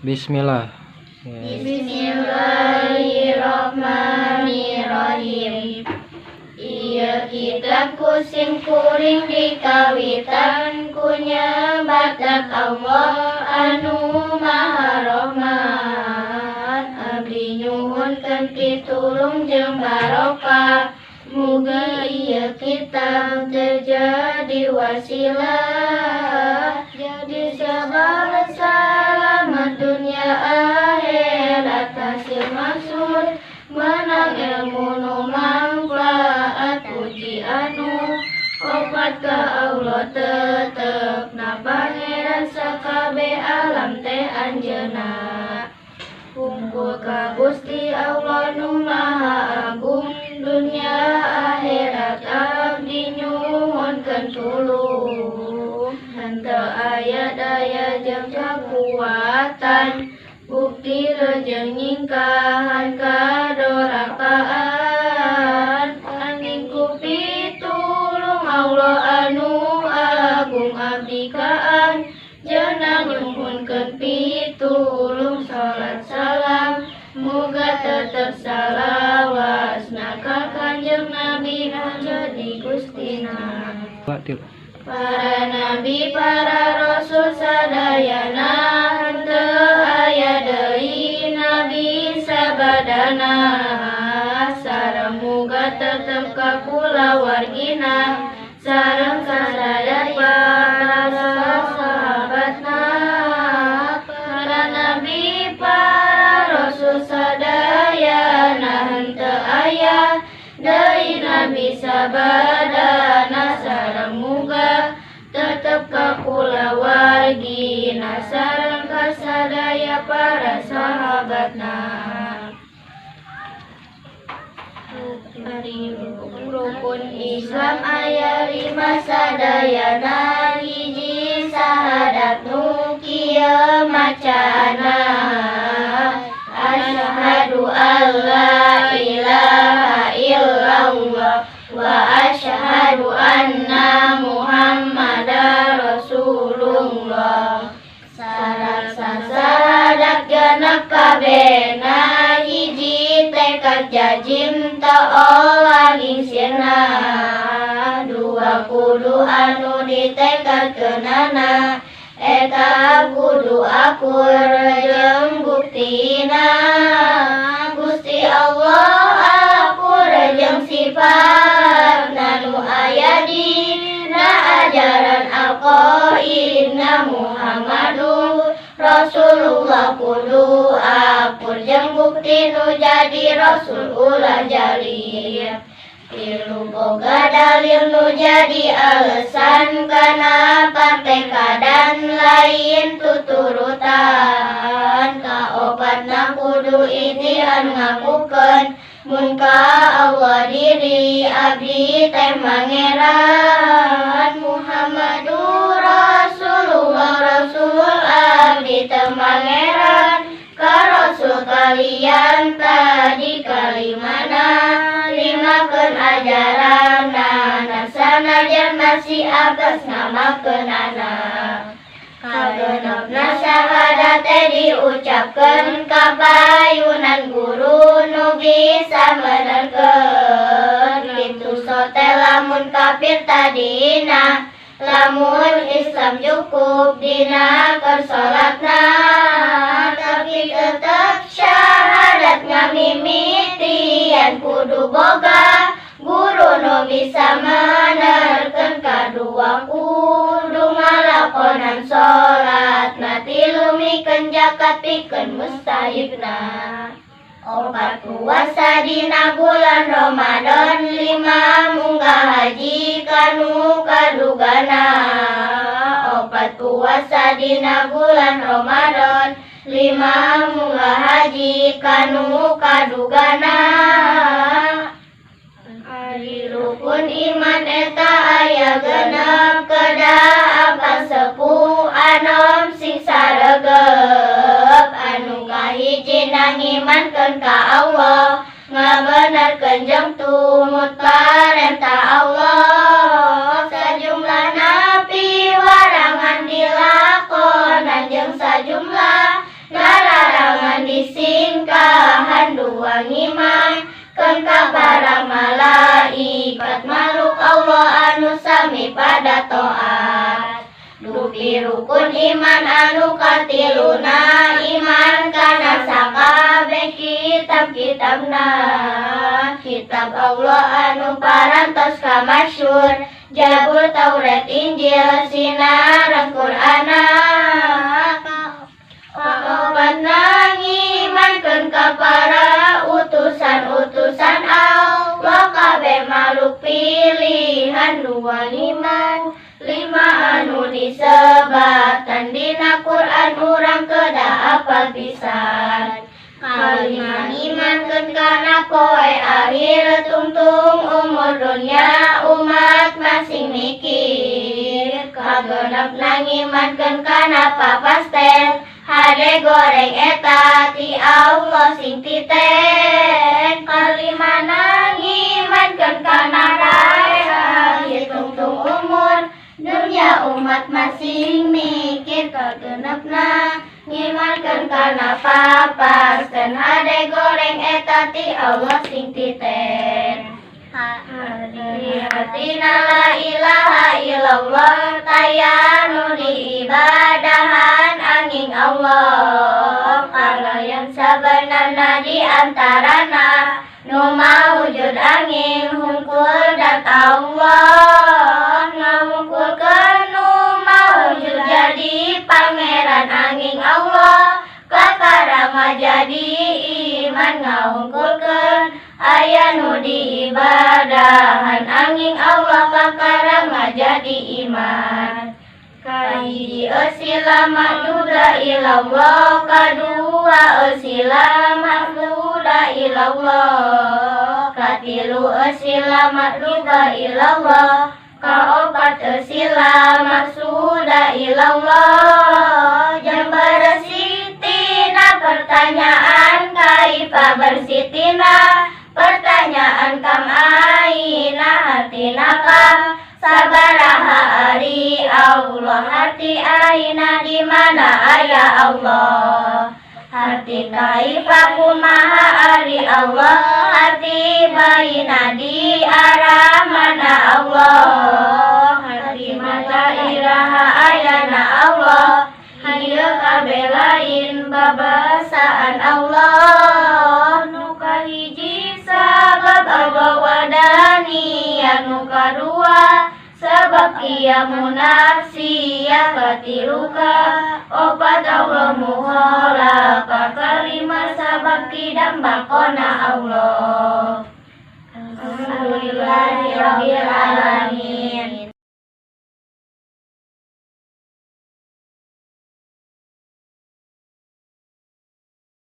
Bismillah. Bismillahirrahmanirrahim. Ieu kitab kuring kuring dikawitan kunya batak Allah anu maha rahmat. Abdi nyuhunkeun pitulung jeung barokah, muga ieu kitab terjadi wasilah jadi sabab selamat dunia akhirat. Hasil maksud menang ilmu nu manfaat, puji anu opat ka Allah tetep na pangeran sakabe alam teh anjeunna. Kumpul ka Gusti Allah nu maha agung, dunia akhirat abdi nyuhunkeun tulung. Henteu aya daya jeung kakuatan, bukti reujeng nyingkahan kadorakaan. Angin ku pitulung Allah anu agung, abdi kaan jenang nyuhunkeun pitulung. Salat salam muga tetep salawasna ka Kanjeng Nabi jadi Gustina. Para nabi para rasul sadayana, henteu aya deui nabi sabadana. Sareng muga tetep ka kulawargina sareng sadaya para sahabatna. Para nabi para rasul sadayana, henteu aya deui nabi sabadana. Sareng muga tetep ka kulawargina sareng ka sadaya para sahabatna. Rukun Islam aya 5 sadayana, hiji sahadat nu kieu macana. Asyhadu alla ilaha illallah wa asyhadu anna Muhammadar Rasulullah. Syarat sasahadat genep kabehna, hiji tekad jajim ta'olah gingsirna. Dua kudu anu ditekadkeunana, eta kudu akur jeung buktina. Gusti Allah akur jeung sifatna nu aya dina ajaran Al-Qaidna. Muhammadur Rasulullah kudu akur jeung bukti nu jadi rasul ulah jalil. Tilu boga dalil nu jadi alesan kana partekadan lain tuturutan. Kaopatna kudu itian ngakukeun, mun ka Allah diri abdi teh mangeran. Muhammadur Rasulullah rasul abdi teh mangeran. Ka rasul kalian tadi kalimana, limakeun ajaranna. Sanajan masih atas ngamakeunana. Kagenepna syahadat teh diucapkeun kapayunan guru nu bisa menerkeun. Kitu sote lamun kafir tadina, lamun Islam cukup dina keur salatna. Tapi tetep syahadat ngamimitian kudu boga guru nu bisa menerkeun. Kadua kudu ngalakonan salatna, tilu mikeun zakat pikeun mustahibna. Opat puasa dina bulan Ramadan, 5 munggah haji kanu kadugana. Opat puasa dina bulan Ramadan, 5 munggah haji kanu kadugana. Ari rukun iman eta aya genep, kedah apa sepuh anom sing saregep. Anu kahijina ngimankeun ka Allah, ngabenerkeun jeung tumut parentah Allah. Sajumlah napi warangan dilakonan jeung sajumlah kahan dua ngiman kan ka para malaikat makhluk Allah anu sami pada taat. Dupi rukun iman anu katiluna iman kana sakabe kitab-kitabna. Kitab Allah anu parantos ka masyhur Jabur, Taurat, Injil, Sinarang Qur'ana. Kaopat nangimankeun ka para utusan-utusan Allah kabeh makhluk pilihan dua lima anu disebatan dina Qur'an urang kedah apal pisan. Kalima imankeun kana poe akhir tungtung umur dunia umat masing mikir. Kagenep nangimankeun kana papasten hade goreng eta ti Allah sing titen. Kalima nangimankeun kana rae akhir tungtung umur dunia umat masing mikir. Kagenepna ngimankeun kana papasten hade goreng eta ti Allah sing titen. Hatina la ilaha illallah tayanu diibadahan angin Allah. Kalayan sabenarna di antarana nu maujud angin hungkul dan Allah. Ngahungkulkeun nu maujud jadi pangeran angin Allah. Kakarama jadi iman ngahungkulkeun aya nu diibadahan angin Allah. Kakarama jadi iman. Kahiji eusilah ma'buda ilallah. Kadua eusilah ma'buda ilallah. Katilu eusilah ma'luba ilallah. Kaopat eusilah maksuda ilallah. Jang bersitina pertanyaan kaifa bersitina. Pertanyaan kam aina hatina kam. Sabaraha ari Allah hati aina di mana aya Allah. Hati kaifa kumaha ari Allah. Hati baina di arah mana Allah. Hati mata iraha ayana Allah. Ieu kabeh lain babasaan Allah. Nu kahiji sabab Allah wadani anu kadua sabab qiyamun nafsi ya katiluka. Opat Allah muholaka kalima sabab kidam bakona Allah. Alhamdulillahirabbil alamin.